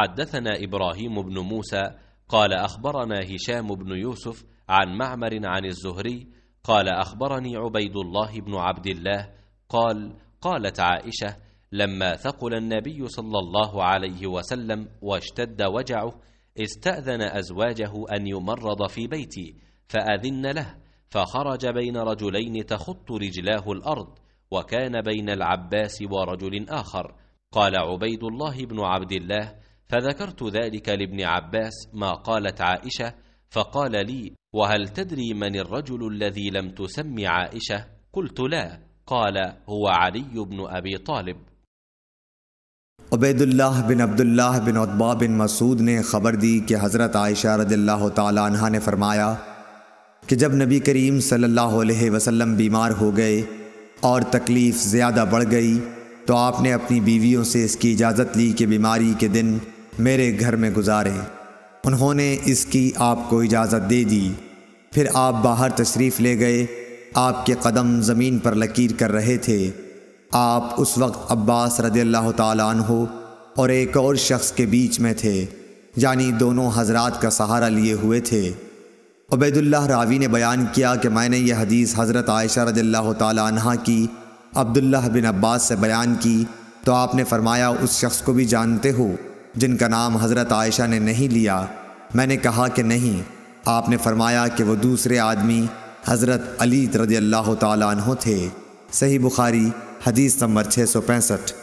حدثنا إبراهيم بن موسى قال أخبرنا هشام بن يوسف عن معمر عن الزهري قال أخبرني عبيد الله بن عبد الله قال قالت عائشة لما ثقل النبي صلى الله عليه وسلم واشتد وجعه استأذن أزواجه أن يمرض في بيتي فأذن له، فخرج بين رجلين تخط رجلاه الأرض، وكان بين العباس ورجل آخر. قال عبيد الله بن عبد الله فذكرت ذلك لابن عباس ما قالت عائشة، فقال لي وهل تدري من الرجل الذي لم تسم عائشة؟ قلت لا. قال هو علي بن أبي طالب। उबैदुल्लाह बिन अब्दुल्लाह बिन उतबा बिन मसूद ने ख़बर दी कि हज़रत आयशा रज़ियल्लाहु ताला अन्हा ने फरमाया कि जब नबी करीम सल्लल्लाहु अलैहि वसल्लम बीमार हो गए और तकलीफ़ ज़्यादा बढ़ गई तो आपने अपनी बीवियों से इसकी इजाज़त ली कि बीमारी के दिन मेरे घर में गुजारें। उन्होंने इसकी आपको इजाज़त दे दी। फिर आप बाहर तशरीफ़ ले गए। आपके कदम ज़मीन पर लकीर कर रहे थे। आप उस वक्त अब्बास रज़ियल्लाहु ताला अन्हु और एक और शख्स के बीच में थे, यानी दोनों हजरात का सहारा लिए हुए थे। उबैदुल्लाह रावी ने बयान किया कि मैंने यह हदीस हज़रत आयशा रज़ियल्लाहु ताला अन्हा की अब्दुल्लाह बिन अब्बास से बयान की तो आपने फरमाया उस शख्स को भी जानते हो जिनका नाम हज़रत आयशा ने नहीं लिया? मैंने कहा कि नहीं। आपने फरमाया कि वो दूसरे आदमी हज़रत अली रज़ियल्लाहु ताला अन्हु थे। सही बुखारी हदीस नंबर 665।